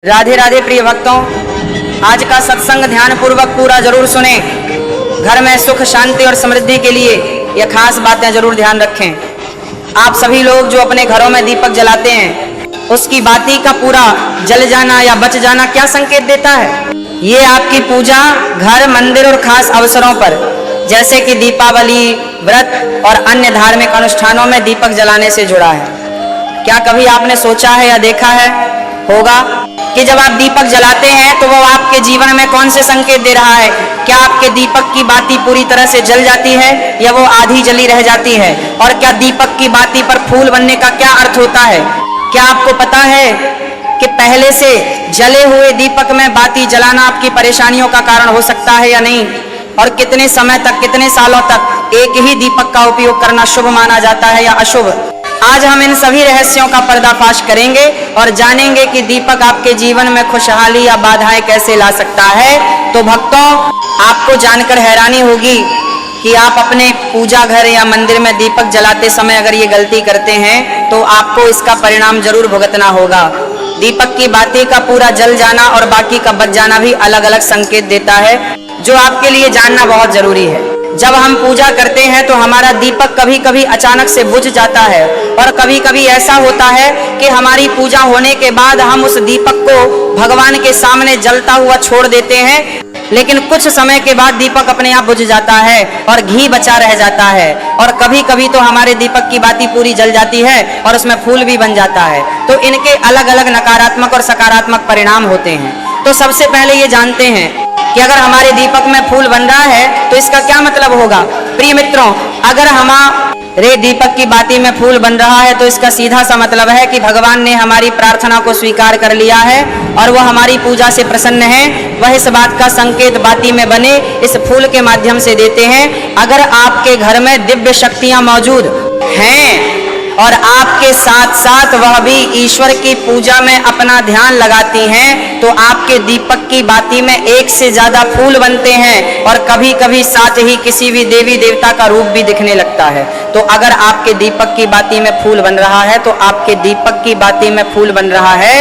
राधे राधे प्रिय भक्तों, आज का सत्संग ध्यान पूर्वक पूरा जरूर सुने। घर में सुख शांति और समृद्धि के लिए यह खास बातें जरूर ध्यान रखें। आप सभी लोग जो अपने घरों में दीपक जलाते हैं, उसकी बाती का पूरा जल जाना या बच जाना क्या संकेत देता है? ये आपकी पूजा घर, मंदिर और खास अवसरों पर जैसे कि दीपावली, व्रत और अन्य धार्मिक अनुष्ठानों में दीपक जलाने से जुड़ा है। क्या कभी आपने सोचा है या देखा है होगा कि जब आप दीपक जलाते हैं तो वो आपके जीवन में कौन से संकेत दे रहा है? क्या आपके दीपक की बाती पूरी तरह से जल जाती है या वो आधी जली रह जाती है? और क्या दीपक की बाती पर फूल बनने का क्या अर्थ होता है? क्या आपको पता है कि पहले से जले हुए दीपक में बाती जलाना आपकी परेशानियों का कारण हो सकता है या नहीं? और कितने समय तक, कितने सालों तक एक ही दीपक का उपयोग करना शुभ माना जाता है या अशुभ? आज हम इन सभी रहस्यों का पर्दाफाश करेंगे और जानेंगे कि दीपक आपके जीवन में खुशहाली या बाधाएं कैसे ला सकता है। तो भक्तों, आपको जानकर हैरानी होगी कि आप अपने पूजा घर या मंदिर में दीपक जलाते समय अगर ये गलती करते हैं तो आपको इसका परिणाम जरूर भुगतना होगा। दीपक की बाती का पूरा जल जाना और बाकी का बच जाना भी अलग अलग संकेत देता है, जो आपके लिए जानना बहुत जरूरी है। जब हम पूजा करते हैं तो हमारा दीपक कभी कभी अचानक से बुझ जाता है और कभी कभी ऐसा होता है कि हमारी पूजा होने के बाद हम उस दीपक को भगवान के सामने जलता हुआ छोड़ देते हैं, लेकिन कुछ समय के बाद दीपक अपने आप बुझ जाता है और घी बचा रह जाता है। और कभी कभी तो हमारे दीपक की बाती पूरी जल जाती है और उसमें फूल भी बन जाता है। तो इनके अलग अलग नकारात्मक और सकारात्मक परिणाम होते हैं। तो सबसे पहले ये जानते हैं कि अगर हमारे दीपक में फूल बन रहा है तो इसका क्या मतलब होगा? प्रिय मित्रों, अगर हमारे दीपक की बाती में फूल बन रहा है तो इसका सीधा सा मतलब है कि भगवान ने हमारी प्रार्थना को स्वीकार कर लिया है और वह हमारी पूजा से प्रसन्न है। वह इस बात का संकेत बाती में बने इस फूल के माध्यम से देते हैं। अगर आपके घर में दिव्य शक्तियां मौजूद हैं और आपके साथ साथ वह भी ईश्वर की पूजा में अपना ध्यान लगाती हैं, तो आपके दीपक की बाती में एक से ज्यादा फूल बनते हैं और कभी कभी साथ ही किसी भी देवी देवता का रूप भी दिखने लगता है। तो अगर आपके दीपक की बाती में फूल बन रहा है तो आपके दीपक की बाती में फूल बन रहा है,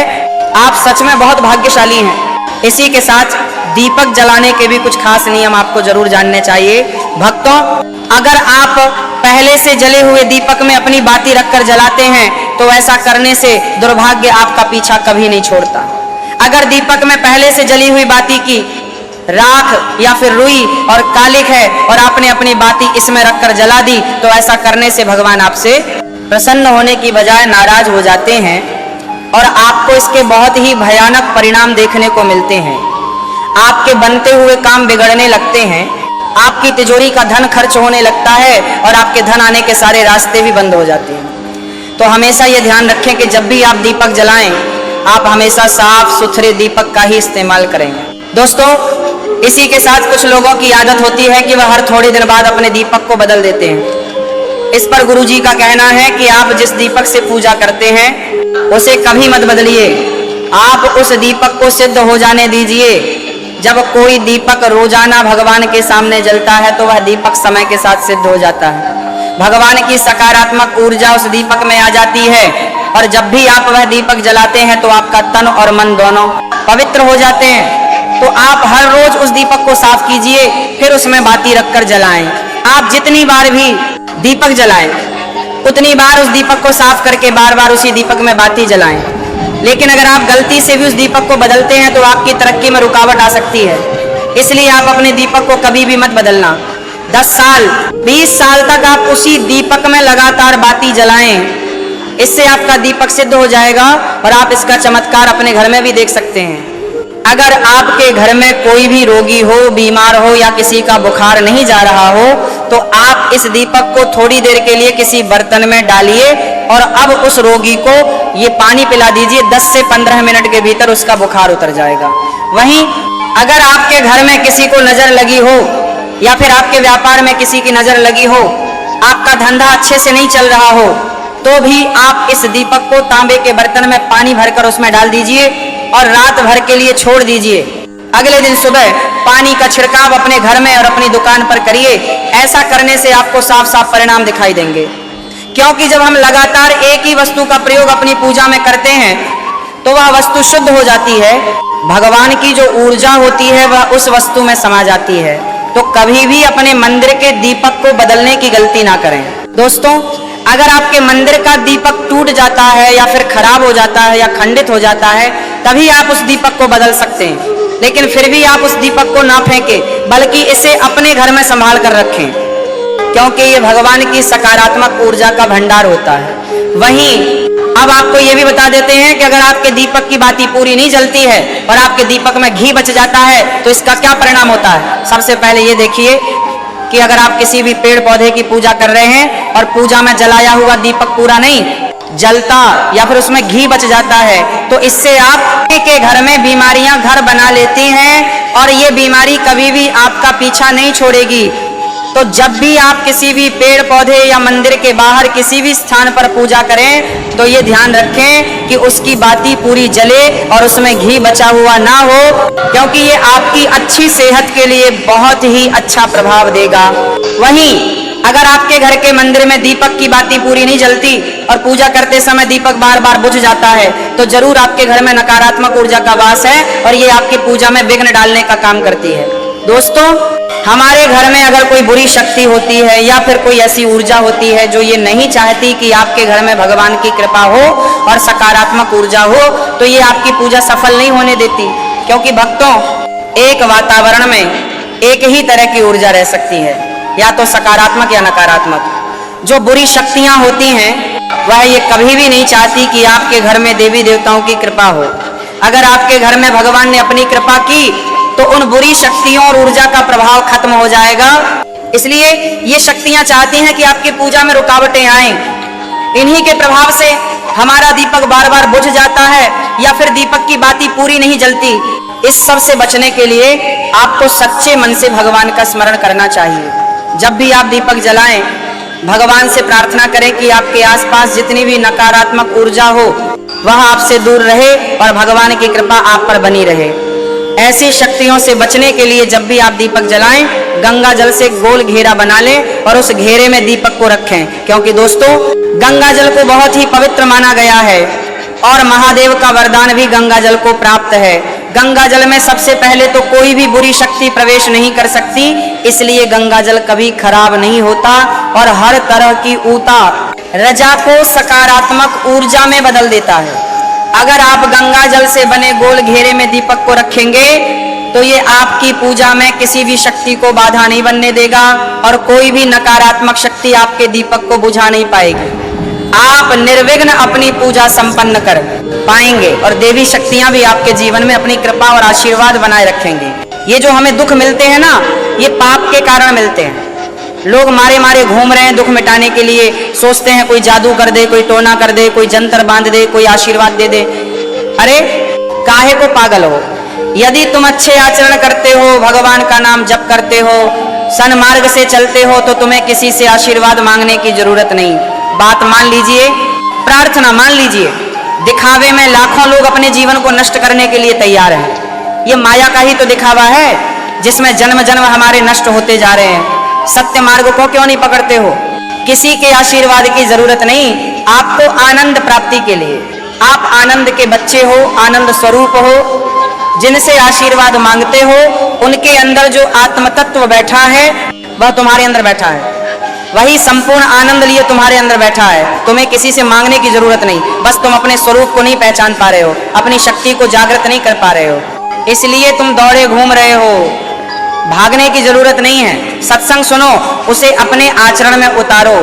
आप सच में बहुत भाग्यशाली हैं। इसी के साथ दीपक जलाने के भी कुछ खास नियम आपको जरूर जानने चाहिए। भक्तों, अगर आप पहले से जले हुए दीपक में अपनी बाती रखकर जलाते हैं तो ऐसा करने से दुर्भाग्य आपका पीछा कभी नहीं छोड़ता। अगर दीपक में पहले से जली हुई बाती की राख या फिर रुई और कालिक है और आपने अपनी बाती इसमें रखकर जला दी तो ऐसा करने से भगवान आपसे प्रसन्न होने की बजाय नाराज हो जाते हैं और आपको इसके बहुत ही भयानक परिणाम देखने को मिलते हैं। आपके बनते हुए काम बिगड़ने लगते हैं, आपकी तिजोरी का धन खर्च होने लगता है और आपके धन आने के सारे रास्ते भी बंद हो जाते हैं। तो हमेशा ये ध्यान रखें कि जब भी आप दीपक जलाएं, आप हमेशा साफ सुथरे दीपक का ही इस्तेमाल करें। दोस्तों, इसी के साथ कुछ लोगों की आदत होती है कि वह हर थोड़े दिन बाद अपने दीपक को बदल देते हैं। इस पर गुरुजी का कहना है कि आप जिस दीपक से पूजा करते हैं उसे कभी मत बदलिए, आप उस दीपक को सिद्ध हो जाने दीजिए। जब कोई दीपक रोजाना भगवान के सामने जलता है तो वह दीपक समय के साथ सिद्ध हो जाता है। भगवान की सकारात्मक ऊर्जा उस दीपक में आ जाती है और जब भी आप वह दीपक जलाते हैं तो आपका तन और मन दोनों पवित्र हो जाते हैं। तो आप हर रोज उस दीपक को साफ कीजिए, फिर उसमें बाती रखकर जलाएं। आप जितनी बार भी दीपक जलाएं उतनी बार उस दीपक को साफ करके बार बार उसी दीपक में बाती जलाएं। लेकिन अगर आप गलती से भी उस दीपक को बदलते हैं तो आपकी तरक्की में रुकावट आ सकती है। इसलिए आप अपने दीपक को कभी भी मत बदलना। 10 साल 20 साल तक आप उसी दीपक में लगातार बाती जलाएं, इससे आपका दीपक सिद्ध हो जाएगा और आप इसका चमत्कार अपने घर में भी देख सकते हैं। अगर आपके घर में कोई भी रोगी हो, बीमार हो या किसी का बुखार नहीं जा रहा हो तो आप इस दीपक को थोड़ी देर के लिए किसी बर्तन में डालिए और अब उस रोगी को ये पानी पिला दीजिए। 10 से 15 मिनट के भीतर उसका बुखार उतर जाएगा। वहीं अगर आपके घर में किसी को नजर लगी हो या फिर आपके व्यापार में किसी की नजर लगी हो, आपका धंधा अच्छे से नहीं चल रहा हो, तो भी आप इस दीपक को तांबे के बर्तन में पानी भरकर उसमें डाल दीजिए और रात भर के लिए छोड़ दीजिए। अगले दिन सुबह पानी का छिड़काव अपने घर में और अपनी दुकान पर करिए। ऐसा करने से आपको साफ साफ परिणाम दिखाई देंगे। क्योंकि जब हम लगातार एक ही वस्तु का प्रयोग अपनी पूजा में करते हैं तो वह वस्तु शुद्ध हो जाती है। भगवान की जो ऊर्जा होती है वह उस वस्तु में समा जाती है। तो कभी भी अपने मंदिर के दीपक को बदलने की गलती ना करें। दोस्तों, अगर आपके मंदिर का दीपक टूट जाता है या फिर खराब हो जाता है या खंडित हो जाता है, तभी आप उस दीपक को बदल सकते हैं। लेकिन फिर भी आप उस दीपक को ना फेंकें, बल्कि इसे अपने घर में संभाल कर रखें, क्योंकि ये भगवान की सकारात्मक ऊर्जा का भंडार होता है। वहीं अब आपको ये भी बता देते हैं कि अगर आपके दीपक की बाती पूरी नहीं जलती है और आपके दीपक में घी बच जाता है तो इसका क्या परिणाम होता है। सबसे पहले ये देखिए कि अगर आप किसी भी पेड़ पौधे की पूजा कर रहे हैं और पूजा में जलाया हुआ दीपक पूरा नहीं जलता या फिर उसमें घी बच जाता है, तो इससे आपके घर में बीमारियां घर बना लेती हैं और ये बीमारी कभी भी आपका पीछा नहीं छोड़ेगी। तो जब भी आप किसी भी पेड़ पौधे या मंदिर के बाहर किसी भी स्थान पर पूजा करें तो ये ध्यान रखें कि उसकी बाती पूरी जले और उसमें घी बचा हुआ ना हो, क्योंकि ये आपकी अच्छी सेहत के लिए बहुत ही अच्छा प्रभाव देगा। वहीं अगर आपके घर के मंदिर में दीपक की बाती पूरी नहीं जलती और पूजा करते समय दीपक बार बार बुझ जाता है, तो जरूर आपके घर में नकारात्मक ऊर्जा का वास है और ये आपकी पूजा में विघ्न डालने का काम करती है। दोस्तों, हमारे घर में अगर कोई बुरी शक्ति होती है या फिर कोई ऐसी ऊर्जा होती है जो ये नहीं चाहती कि आपके घर में भगवान की कृपा हो और सकारात्मक ऊर्जा हो, तो ये आपकी पूजा सफल नहीं होने देती। क्योंकि भक्तों, एक वातावरण में एक ही तरह की ऊर्जा रह सकती है, या तो सकारात्मक या नकारात्मक। जो बुरी शक्तियां होती हैं वह ये कभी भी नहीं चाहती कि आपके घर में देवी देवताओं की कृपा हो। अगर आपके घर में भगवान ने अपनी कृपा की तो उन बुरी शक्तियों और ऊर्जा का प्रभाव खत्म हो जाएगा। इसलिए ये शक्तियां चाहती हैं कि आपकी पूजा में रुकावटें आएं। इन्हीं के प्रभाव से हमारा दीपक बार बार बुझ जाता है या फिर दीपक की बाती पूरी नहीं जलती। इस सब से बचने के लिए आपको सच्चे मन से भगवान का स्मरण करना चाहिए। जब भी आप दीपक जलाएं, भगवान से प्रार्थना करें कि आपके आसपास जितनी भी नकारात्मक ऊर्जा हो वह आपसे दूर रहे और भगवान की कृपा आप पर बनी रहे। ऐसी शक्तियों से बचने के लिए जब भी आप दीपक जलाएं, गंगा जल से गोल घेरा बना लें और उस घेरे में दीपक को रखें, क्योंकि दोस्तों गंगा जल को बहुत ही पवित्र माना गया है और महादेव का वरदान भी गंगा जल को प्राप्त है। गंगा जल में सबसे पहले तो कोई भी बुरी शक्ति प्रवेश नहीं कर सकती, इसलिए गंगा जल कभी खराब नहीं होता और हर तरह की ऊता रजा को सकारात्मक ऊर्जा में बदल देता है। अगर आप गंगा जल से बने गोल घेरे में दीपक को रखेंगे तो ये आपकी पूजा में किसी भी शक्ति को बाधा नहीं बनने देगा और कोई भी नकारात्मक शक्ति आपके दीपक को बुझा नहीं पाएगी। आप निर्विघ्न अपनी पूजा संपन्न कर पाएंगे और देवी शक्तियां भी आपके जीवन में अपनी कृपा और आशीर्वाद बनाए रखेंगे। ये जो हमें दुख मिलते हैं ना, ये पाप के कारण मिलते हैं। लोग मारे मारे घूम रहे हैं दुख मिटाने के लिए, सोचते हैं कोई जादू कर दे, कोई टोना कर दे, कोई जंतर बांध दे, कोई आशीर्वाद दे दे। अरे काहे को पागल हो? यदि तुम अच्छे आचरण करते हो, भगवान का नाम जप करते हो, सन्मार्ग से चलते हो, तो तुम्हें किसी से आशीर्वाद मांगने की जरूरत नहीं। बात मान लीजिए, प्रार्थना मान लीजिए। दिखावे में लाखों लोग अपने जीवन को नष्ट करने के लिए तैयार हैं। ये माया का ही तो दिखावा है जिसमें जन्म जन्म हमारे नष्ट होते जा रहे हैं। सत्य मार्ग को क्यों नहीं पकड़ते हो? किसी के आशीर्वाद की जरूरत नहीं। आपको आनंद प्राप्ति के लिए, आप आनंद के बच्चे हो, आनंद स्वरूप हो, जिनसे आशीर्वाद मांगते हो उनके अंदर जो आत्म तत्व बैठा है वह तुम्हारे अंदर बैठा है। वही संपूर्ण आनंद लिए तुम्हारे अंदर बैठा है। तुम्हें किसी से मांगने की जरूरत नहीं, बस तुम अपने स्वरूप को नहीं पहचान पा रहे हो, अपनी शक्ति को जागृत नहीं कर पा रहे हो, इसलिए तुम दौड़े घूम रहे हो। भागने की जरूरत नहीं है। सत्संग सुनो, उसे अपने आचरण में उतारो।